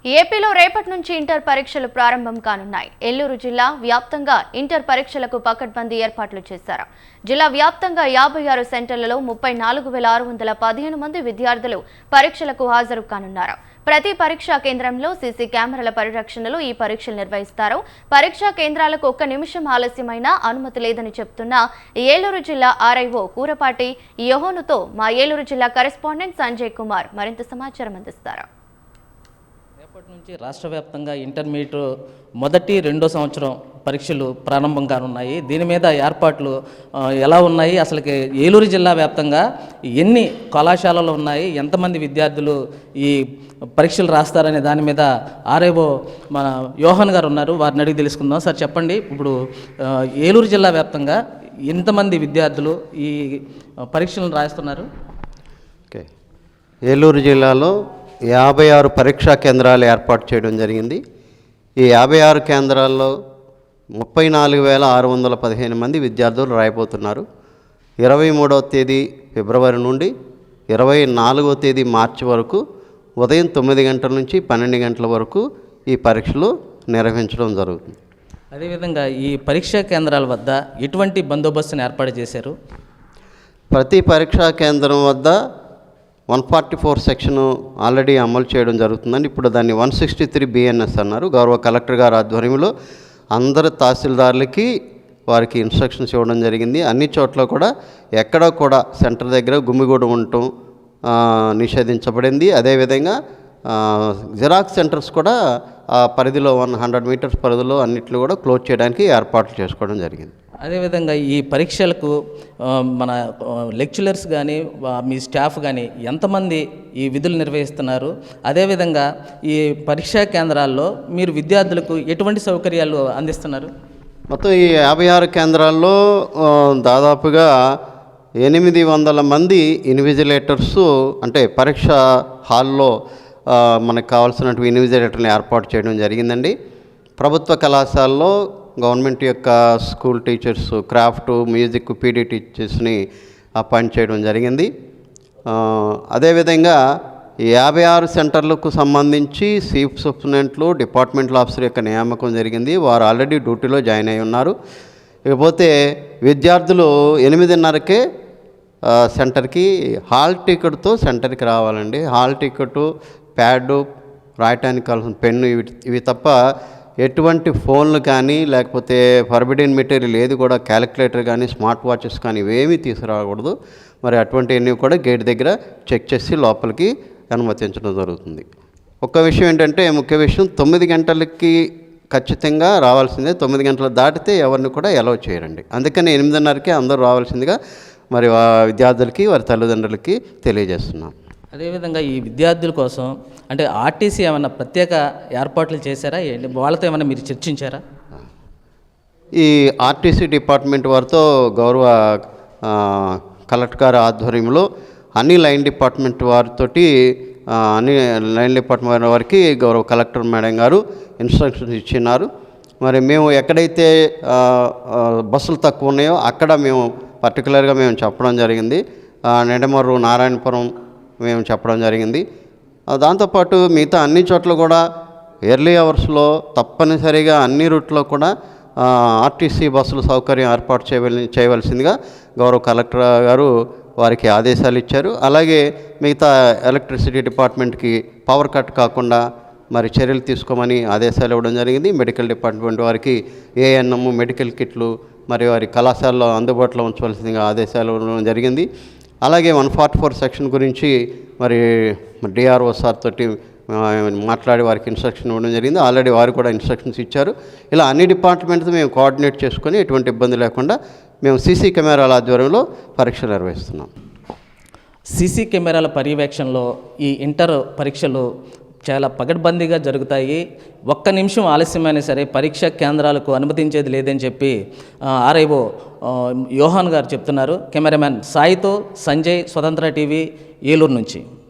ఏపీలో రేపటి నుంచి ఇంటర్ పరీక్షలు ప్రారంభం కానున్నాయి. ఏలూరు జిల్లా వ్యాప్తంగా ఇంటర్ పరీక్షలకు పకడ్బందీ ఏర్పాట్లు చేశారు. జిల్లా వ్యాప్తంగా 56 సెంటర్లలో 34,615 మంది విద్యార్థులు పరీక్షలకు హాజరు కానున్నారు. ప్రతి పరీక్షా కేంద్రంలో సీసీ కెమెరాల పరిరక్షణలో ఈ పరీక్షలు నిర్వహిస్తారు. పరీక్షా కేంద్రాలకు 1 నిమిషం ఆలస్యమైనా అనుమతి లేదని చెప్తున్న ఏలూరు జిల్లా ఆర్ఐఓ కూరపాటి యోహోనుతో మా ఏలూరు జిల్లా కరెస్పాండెంట్ సంజయ్ కుమార్ మరింత సమాచారం అందిస్తారు. రేపటి నుంచి రాష్ట్ర వ్యాప్తంగా ఇంటర్మీడియట్ మొదటి రెండో సంవత్సరం పరీక్షలు ప్రారంభం కానున్నాయి. దీని మీద ఏర్పాట్లు ఎలా ఉన్నాయి, అసలుకి ఏలూరు జిల్లా వ్యాప్తంగా ఎన్ని కళాశాలలు ఉన్నాయి, ఎంతమంది విద్యార్థులు ఈ పరీక్షలు రాస్తారనే దాని మీద ఆర్ఐఓ మన యోహన్ గారు ఉన్నారు, వారిని అడిగి తెలుసుకుందాం. సార్ చెప్పండి, ఇప్పుడు ఏలూరు జిల్లా వ్యాప్తంగా ఎంతమంది విద్యార్థులు ఈ పరీక్షలను రాస్తున్నారు? ఓకే, ఏలూరు జిల్లాలో 56 పరీక్షా కేంద్రాలు ఏర్పాటు చేయడం జరిగింది. ఈ 56 కేంద్రాల్లో 34,615 మంది విద్యార్థులు రాయబోతున్నారు. 23వ తేదీ ఫిబ్రవరి నుండి 24వ తేదీ మార్చి వరకు ఉదయం 9 గంటల నుంచి 12 గంటల వరకు ఈ పరీక్షలు నిర్వహించడం జరుగుతుంది. అదేవిధంగా ఈ పరీక్షా కేంద్రాల వద్ద ఎటువంటి బందోబస్తును ఏర్పాటు చేశారు? ప్రతి పరీక్షా కేంద్రం వద్ద 144 సెక్షన్ ఆల్రెడీ అమలు చేయడం జరుగుతుందండి. ఇప్పుడు దాన్ని 163 BNS అన్నారు. గౌరవ కలెక్టర్ గారి ఆధ్వర్యంలో అందరు తహసీల్దార్లకి వారికి ఇన్స్ట్రక్షన్స్ ఇవ్వడం జరిగింది. అన్ని చోట్ల కూడా ఎక్కడ కూడా సెంటర్ దగ్గర గుమిగూడ ఉండటం నిషేధించబడింది. అదేవిధంగా జిరాక్స్ సెంటర్స్ కూడా ఆ పరిధిలో 100 మీటర్స్ పరిధిలో అన్నింటిలో కూడా క్లోజ్ చేయడానికి ఏర్పాట్లు చేసుకోవడం జరిగింది. అదేవిధంగా ఈ పరీక్షలకు మన లెక్చరర్స్ కానీ మీ స్టాఫ్ కానీ ఎంతమంది ఈ విధులు నిర్వహిస్తున్నారు? అదేవిధంగా ఈ పరీక్షా కేంద్రాల్లో మీరు విద్యార్థులకు ఎటువంటి సౌకర్యాలు అందిస్తున్నారు? మొత్తం ఈ 56 కేంద్రాల్లో దాదాపుగా 800 మంది ఇన్విజిలేటర్స్, అంటే పరీక్ష హాల్లో మనకు కావాల్సినటువంటి ఇన్విజిలేటర్ని ఏర్పాటు చేయడం జరిగిందండి. ప్రభుత్వ కళాశాలలో గవర్నమెంట్ యొక్క school teachers, craft, music, PD టీచర్స్ని అపాయింట్ చేయడం జరిగింది. అదేవిధంగా 56 సెంటర్లకు సంబంధించి చీఫ్ సూపరింటెండెంట్లు, డిపార్ట్మెంటల్ ఆఫీసర్ యొక్క నియామకం జరిగింది. వారు ఆల్రెడీ డ్యూటీలో జాయిన్ అయి ఉన్నారు. ఇకపోతే విద్యార్థులు 8:30కే సెంటర్కి హాల్ టికెట్తో సెంటర్కి రావాలండి. హాల్ టికెట్, ప్యాడు, రాయటానికి కావాల్సిన పెన్ను, ఇవి తప్ప ఎటువంటి ఫోన్లు కానీ లేకపోతే ఫర్బిడెన్ మెటీరియల్ ఏది కూడా, క్యాలిక్యులేటర్ కానీ స్మార్ట్ వాచెస్ కానీ ఇవేమీ తీసుకురాకూడదు. మరి అటువంటివన్నీ కూడా గేట్ దగ్గర చెక్ చేసి లోపలికి అనుమతించడం జరుగుతుంది. ఒక్క విషయం ఏంటంటే, ముఖ్య విషయం, 9 గంటలకి ఖచ్చితంగా రావాల్సిందే. 9 గంటలు దాటితే ఎవరిని కూడా అలౌ చేయరండి. అందుకని 8:30కే అందరూ రావాల్సిందిగా మరి విద్యార్థులకి, వారి తల్లిదండ్రులకి తెలియజేస్తున్నాం. అదేవిధంగా ఈ విద్యార్థుల కోసం అంటే ఆర్టీసీ ఏమైనా ప్రత్యేక ఏర్పాట్లు చేశారా? వాళ్ళతో ఏమైనా మీరు చర్చించారా? ఈ ఆర్టీసీ డిపార్ట్మెంట్ వారితో గౌరవ కలెక్టర్ గారి ఆధ్వర్యంలో అన్ని లైన్ డిపార్ట్మెంట్ వారితోటి అన్ని లైన్ డిపార్ట్మెంట్ వారికి గౌరవ కలెక్టర్ మేడం గారు ఇన్స్ట్రక్షన్స్ ఇచ్చినారు. మరి మేము ఎక్కడైతే బస్సులు తక్కువ ఉన్నాయో అక్కడ మేము పర్టికులర్గా మేము చెప్పడం జరిగింది. నెడమర్రు, నారాయణపురం మేము చెప్పడం జరిగింది. దాంతోపాటు మిగతా అన్ని చోట్ల కూడా ఎర్లీ అవర్స్లో తప్పనిసరిగా అన్ని రూట్లో కూడా ఆర్టీసీ బస్సుల సౌకర్యం ఏర్పాటు చేయవలసిందిగా గౌరవ కలెక్టర్ గారు వారికి ఆదేశాలు ఇచ్చారు. అలాగే మిగతా ఎలక్ట్రిసిటీ డిపార్ట్మెంట్కి పవర్ కట్ కాకుండా మరి చర్యలు తీసుకోమని ఆదేశాలు ఇవ్వడం జరిగింది. మెడికల్ డిపార్ట్మెంట్ వారికి ఏఎన్ఎం, మెడికల్ కిట్లు మరి వారి కళాశాలలో అందుబాటులో ఉంచవలసిందిగా ఆదేశాలు ఇవ్వడం జరిగింది. అలాగే 144 సెక్షన్ గురించి మరి డిఆర్ఓ సార్ తోటి మాట్లాడి వారికి ఇన్స్ట్రక్షన్ ఇవ్వడం జరిగింది. ఆల్రెడీ వారు కూడా ఇన్స్ట్రక్షన్స్ ఇచ్చారు. ఇలా అన్ని డిపార్ట్మెంట్స్ మేము కోఆర్డినేట్ చేసుకొని ఎటువంటి ఇబ్బంది లేకుండా మేము సీసీ కెమెరాల ఆధ్వర్యంలో పరీక్షలు నిర్వహిస్తున్నాం. సీసీ కెమెరాల పర్యవేక్షణలో ఈ ఇంటర్ పరీక్షలు చాలా పకడ్బందీగా జరుగుతాయి. 1 నిమిషం ఆలస్యమైనా సరే పరీక్షా కేంద్రాలకు అనుమతించేది లేదని చెప్పి ఆర్ఐఓ యోహాన్ గారు చెప్తున్నారు. కెమెరామ్యాన్ సాయితో సంజయ్, స్వతంత్ర టీవీ, ఏలూరు నుంచి.